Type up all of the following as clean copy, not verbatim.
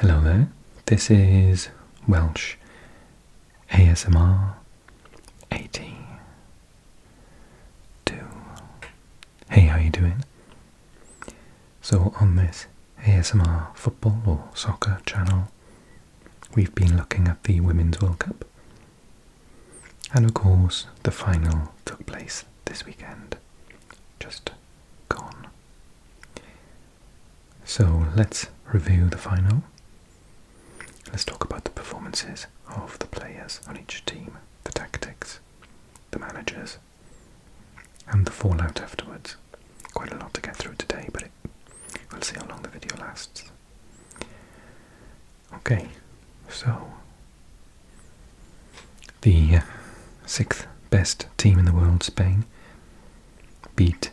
Hello there, this is Welsh ASMR 82. Hey, how you doing? So on this ASMR football or soccer channel, we've been looking at the Women's World Cup. And of course, the final took place this weekend, just gone. So let's review the final. Let's talk about the performances of the players on each team, the tactics, the managers, and the fallout afterwards. Quite a lot to get through today, but we'll see how long the video lasts. Okay, so the sixth best team in the world, Spain, beat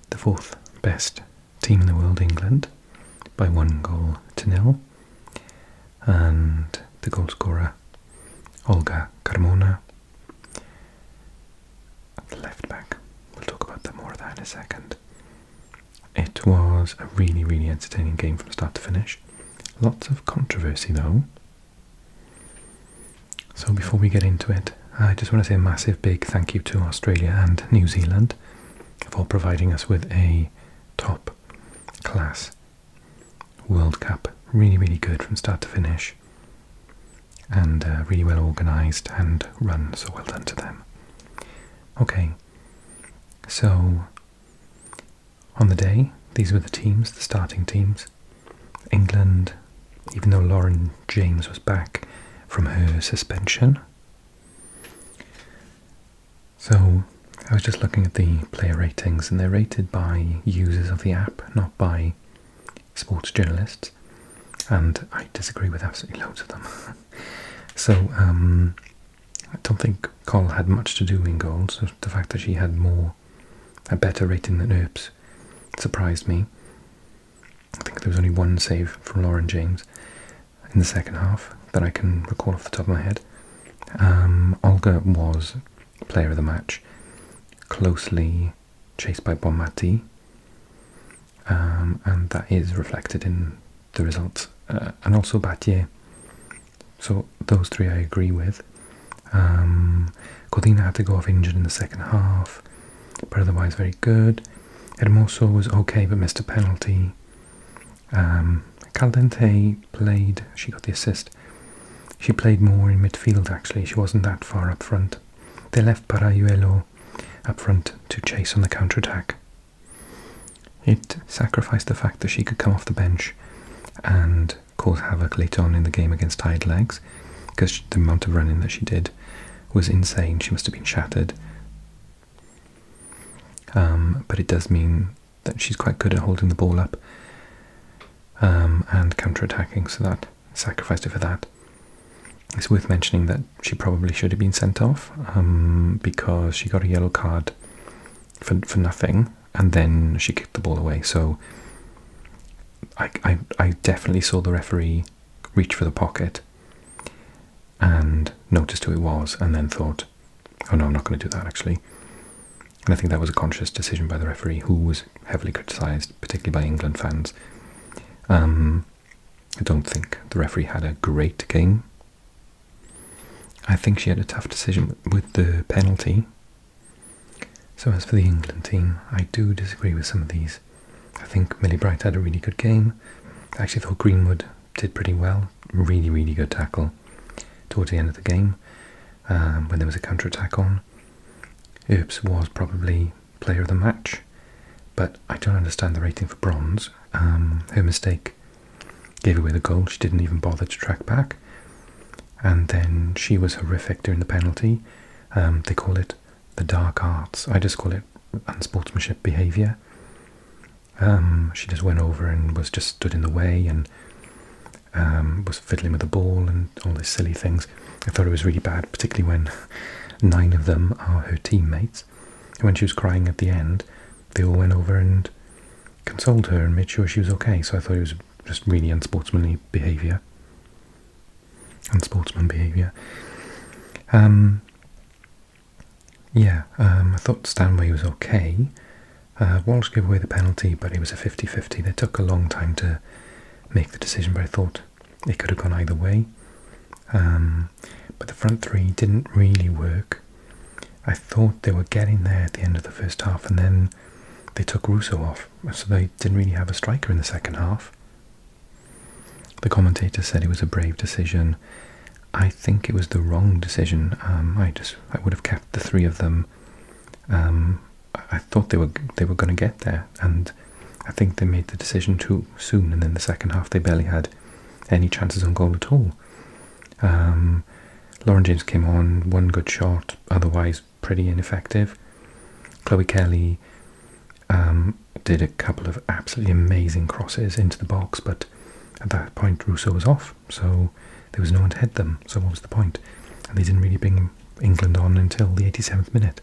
the fourth best team in the world, England, by 1-0. And the goal scorer, Olga Carmona, the left back. We'll talk about more of that in a second. It was a really, really entertaining game from start to finish. Lots of controversy though. So before we get into it, I just want to say a massive big thank you to Australia and New Zealand for providing us with a top class World Cup. Really, really good from start to finish, and really well organised and run, so well done to them. Okay, so on the day, these were the teams, the starting teams. England, even though Lauren James was back from her suspension. So I was just looking at the player ratings, and they're rated by users of the app, not by sports journalists. And I disagree with absolutely loads of them. So I don't think Cole had much to do in goals. So the fact that she had a better rating than Earps surprised me. I think there was only one save from Lauren James in the second half that I can recall off the top of my head. Olga was player of the match, closely chased by Bonmati, and that is reflected in the results, and also Battier. So those three I agree with. Codina had to go off injured in the second half, but otherwise very good. Hermoso was okay but missed a penalty. Caldente played, she got the assist. She played more in midfield actually, she wasn't that far up front. They left Parayuelo up front to chase on the counter-attack. It sacrificed the fact that she could come off the bench and cause havoc later on in the game against tired legs, because the amount of running that she did was insane. She must have been shattered. But it does mean that she's quite good at holding the ball up and counter-attacking, so that sacrificed her for that. It's worth mentioning that she probably should have been sent off because she got a yellow card for nothing, and then she kicked the ball away. So I definitely saw the referee reach for the pocket and noticed who it was, and then thought, oh no, I'm not going to do that actually. And I think that was a conscious decision by the referee, who was heavily criticised, particularly by England fans. I don't think the referee had a great game. I think she had a tough decision with the penalty. So as for the England team, I do disagree with some of these. I think Millie Bright had a really good game. I actually thought Greenwood did pretty well. Really, really good tackle towards the end of the game when there was a counter-attack on. Earps was probably player of the match, but I don't understand the rating for bronze. Her mistake gave away the goal. She didn't even bother to track back. And then she was horrific during the penalty. They call it the dark arts. I just call it unsportsmanship behaviour. She just went over and was just stood in the way and was fiddling with the ball and all these silly things. I thought it was really bad, particularly when 9 of them are her teammates. And when she was crying at the end, they all went over and consoled her and made sure she was okay. So I thought it was just really unsportsman behaviour. I thought Stanway was okay. Walsh gave away the penalty, but it was a 50-50. They took a long time to make the decision, but I thought it could have gone either way. But the front three didn't really work. I thought they were getting there at the end of the first half, and then they took Russo off, so they didn't really have a striker in the second half. The commentator said it was a brave decision. I think it was the wrong decision. I would have kept the three of them. I thought they were going to get there, and I think they made the decision too soon. And then the second half, they barely had any chances on goal at all. Lauren James came on, one good shot, otherwise pretty ineffective. Chloe Kelly did a couple of absolutely amazing crosses into the box, but at that point Russo was off, so there was no one to head them, so what was the point? And they didn't really bring England on until the 87th minute.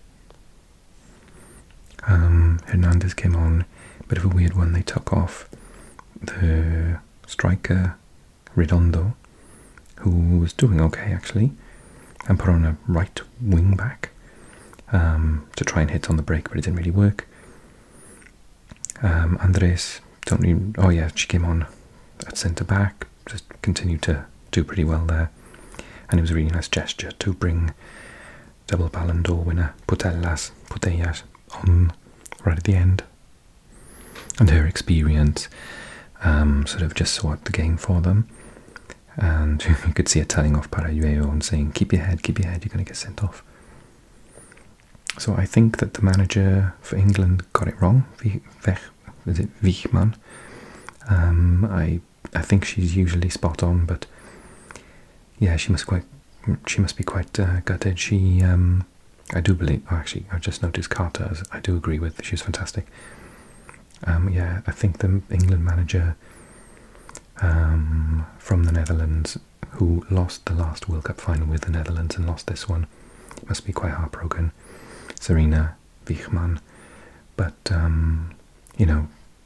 Hernandez came on, a bit of a weird one. They took off the striker Redondo, who was doing okay actually, and put on a right wing back to try and hit on the break, but it didn't really work. Andres, she came on at centre back, just continued to do pretty well there, and it was a really nice gesture to bring double Ballon d'Or winner Putellas on right at the end, and her experience sort of just sorted the game for them. And you could see her telling off Paraguayo and saying, keep your head, you're going to get sent off. So I think that the manager for England got it wrong. Is it Wichmann? I think she's usually spot on, but yeah, she must be quite gutted. I do believe, actually, I've just noticed Carter, I do agree with, she's fantastic. Yeah, I think the England manager from the Netherlands, who lost the last World Cup final with the Netherlands and lost this one, must be quite heartbroken. Sarina Wichmann, but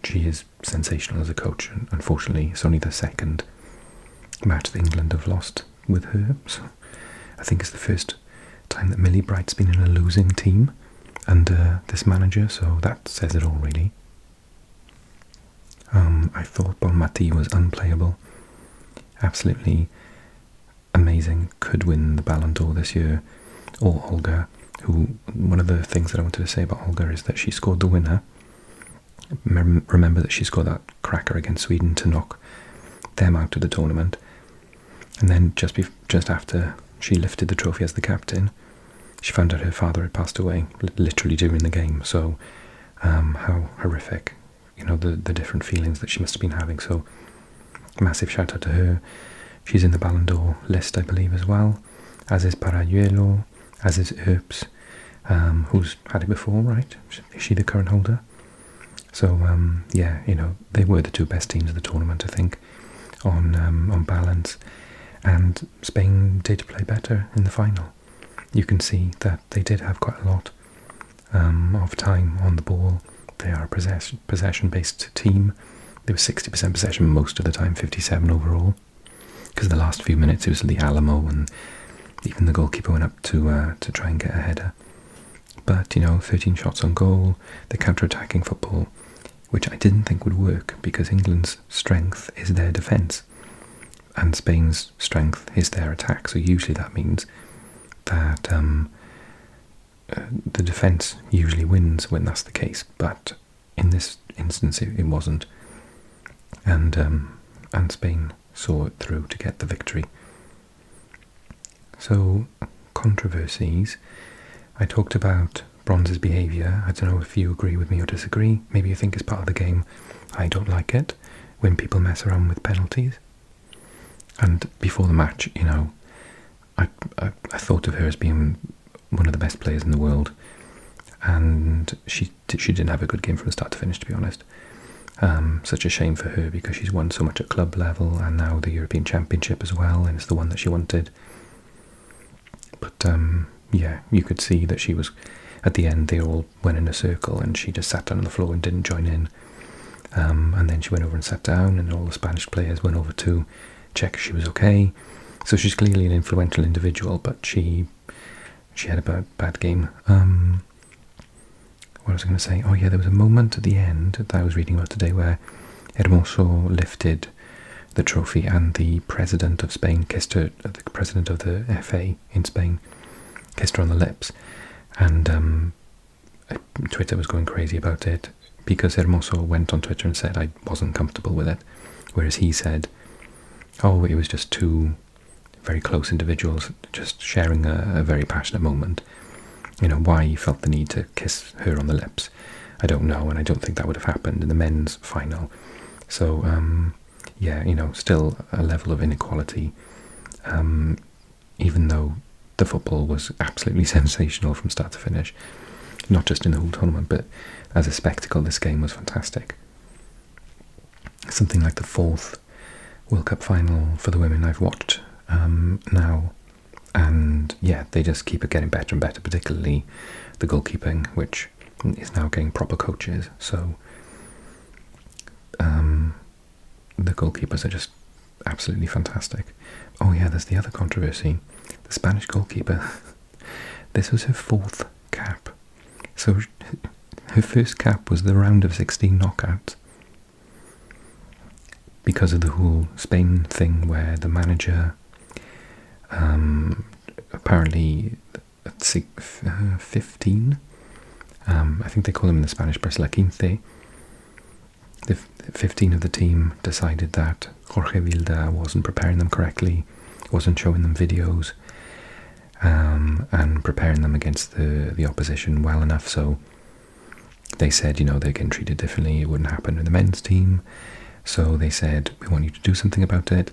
she is sensational as a coach, and unfortunately it's only the second match that England have lost with her, so I think it's the first time that Millie Bright's been in a losing team under this manager, so that says it all really. I thought Bonmati was unplayable, absolutely amazing, could win the Ballon d'Or this year, or Olga, who, one of the things that I wanted to say about Olga is that she scored the winner. Remember that she scored that cracker against Sweden to knock them out of the tournament, and then just after she lifted the trophy as the captain, she found out her father had passed away, literally during the game, so how horrific, the different feelings that she must have been having, so massive shout out to her. She's in the Ballon d'Or list, I believe, as well, as is Parajuelo, as is Earps, who's had it before, right? Is she the current holder? So, yeah, they were the two best teams of the tournament, I think, on balance, and Spain did play better in the final. You can see that they did have quite a lot of time on the ball. They are a possession-based team. They were 60% possession most of the time, 57 overall, because the last few minutes it was the Alamo, and even the goalkeeper went up to try and get a header. But 13 shots on goal, the counter-attacking football, which I didn't think would work, because England's strength is their defence and Spain's strength is their attack, so usually that means that the defence usually wins when that's the case, but in this instance it wasn't, and Spain saw it through to get the victory. So, controversies. I talked about Bronze's behaviour. I don't know if you agree with me or disagree. Maybe you think it's part of the game. I don't like it when people mess around with penalties. And before the match, I thought of her as being one of the best players in the world, and she didn't have a good game from start to finish, to be honest. Such a shame for her, because she's won so much at club level and now the European Championship as well, and it's the one that she wanted. But yeah, you could see that she was, at the end they all went in a circle and she just sat down on the floor and didn't join in, and then she went over and sat down, and all the Spanish players went over to check if she was okay. So she's clearly an influential individual, but she had a bad game. What was I going to say? Oh yeah, there was a moment at the end that I was reading about today where Hermoso lifted the trophy, and the president of Spain kissed her, the president of the FA in Spain kissed her on the lips, and Twitter was going crazy about it because Hermoso went on Twitter and said I wasn't comfortable with it, whereas he said, oh, it was just two very close individuals just sharing a very passionate moment. You know, why he felt the need to kiss her on the lips, I don't know, and I don't think that would have happened in the men's final. So, yeah, you know, still a level of inequality, even though the football was absolutely sensational from start to finish. Not just in the whole tournament, but as a spectacle, this game was fantastic. Something like the 4th World Cup final for the women I've watched now, and yeah, they just keep getting better and better, particularly the goalkeeping, which is now getting proper coaches. So the goalkeepers are just absolutely fantastic. Oh yeah, there's the other controversy. The Spanish goalkeeper, this was her 4th cap. So her first cap was the round of 16 knockout, because of the whole Spain thing where the manager apparently at 15, I think they call them in the Spanish press La Quince, the 15 of the team decided that Jorge Vilda wasn't preparing them correctly, wasn't showing them videos, and preparing them against the opposition well enough, so they said, you know, they're getting treated differently, it wouldn't happen in the men's team, so they said, we want you to do something about it.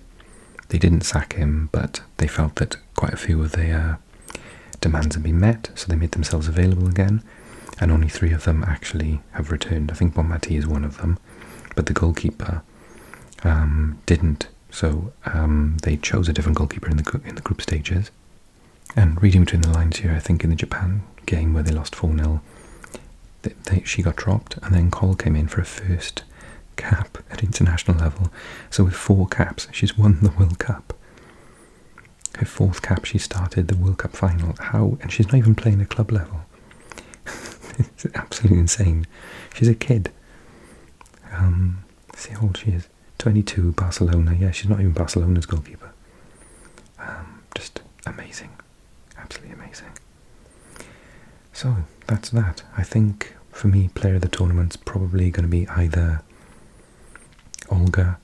They didn't sack him, but they felt that quite a few of their demands had been met, so they made themselves available again, and only 3 of them actually have returned. I think Bonmati is one of them, but the goalkeeper didn't, so they chose a different goalkeeper in the group stages. And reading between the lines here, I think in the Japan game where they lost 4-0, she got dropped, and then Cole came in for a first cap at international level. So with 4 caps, she's won the World Cup. Her 4th cap, she started the World Cup final. How? And she's not even playing at club level. It's absolutely insane. She's a kid. See how old she is. 22, Barcelona. Yeah, she's not even Barcelona's goalkeeper. Just amazing. Absolutely amazing. So, that's that. I think, for me, player of the tournament's probably going to be either Olga,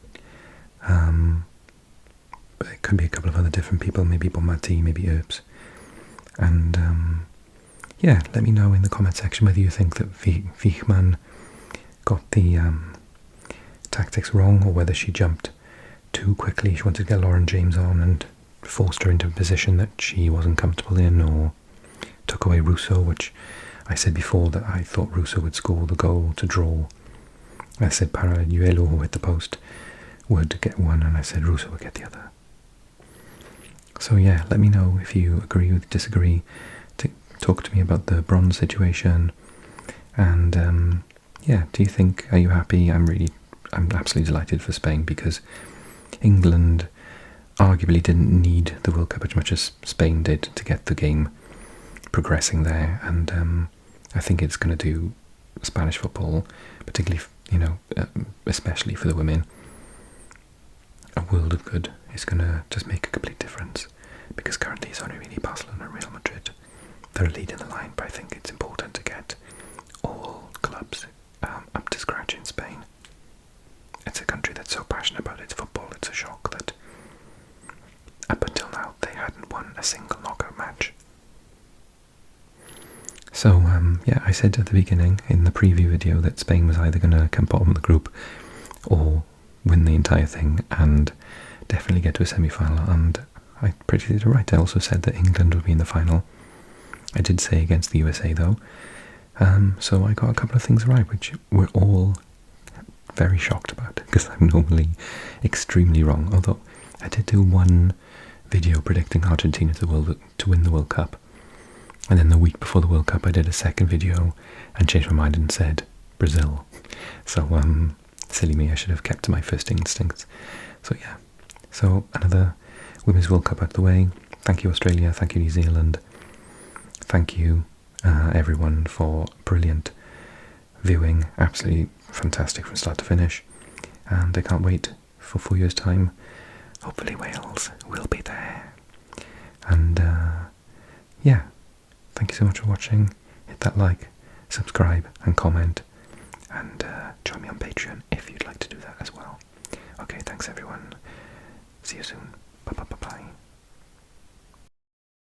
but it could be a couple of other different people, maybe Bonmati, maybe Earps. And, yeah, let me know in the comment section whether you think that Wiechmann got the tactics wrong, or whether she jumped too quickly. She wanted to get Lauren James on and forced her into a position that she wasn't comfortable in, or took away Russo, which I said before that I thought Russo would score the goal to draw. I said Parajuelo, who hit the post, would get one, and I said Russo would get the other. So yeah, let me know if you agree or disagree. Talk to me about the bronze situation, and yeah, do you think, are you happy? I'm absolutely delighted for Spain, because England arguably didn't need the World Cup as much as Spain did to get the game progressing there, and I think it's going to do Spanish football, particularly, you know, especially for the women, a world of good. It's going to just make a complete difference, because currently it's only really Barcelona and Real Madrid that are leading the line, but I think it's important to get all clubs up to scratch in Spain. It's a country that's so passionate about its football, it's a shock that up until now they hadn't won a single knockout match. So, yeah, I said at the beginning in the preview video that Spain was either going to come bottom of the group or win the entire thing and definitely get to a semi-final, and I predicted it right. I also said that England would be in the final. I did say against the USA though, so I got a couple of things right, which we're all very shocked about, because I'm normally extremely wrong, although I did do one video predicting Argentina to win the World Cup, and then the week before the World Cup I did a second video and changed my mind and said Brazil. So silly me, I should have kept to my first instincts. So yeah, so another Women's World Cup out the way. Thank you Australia, thank you New Zealand, thank you everyone for brilliant viewing, absolutely fantastic from start to finish, and I can't wait for 4 years' time, hopefully Wales will be there. And yeah, thank you so much for watching. Hit that like, subscribe and comment, and join me on Patreon if you'd like to do that as well. Okay, thanks everyone. See you soon. Bye bye bye bye.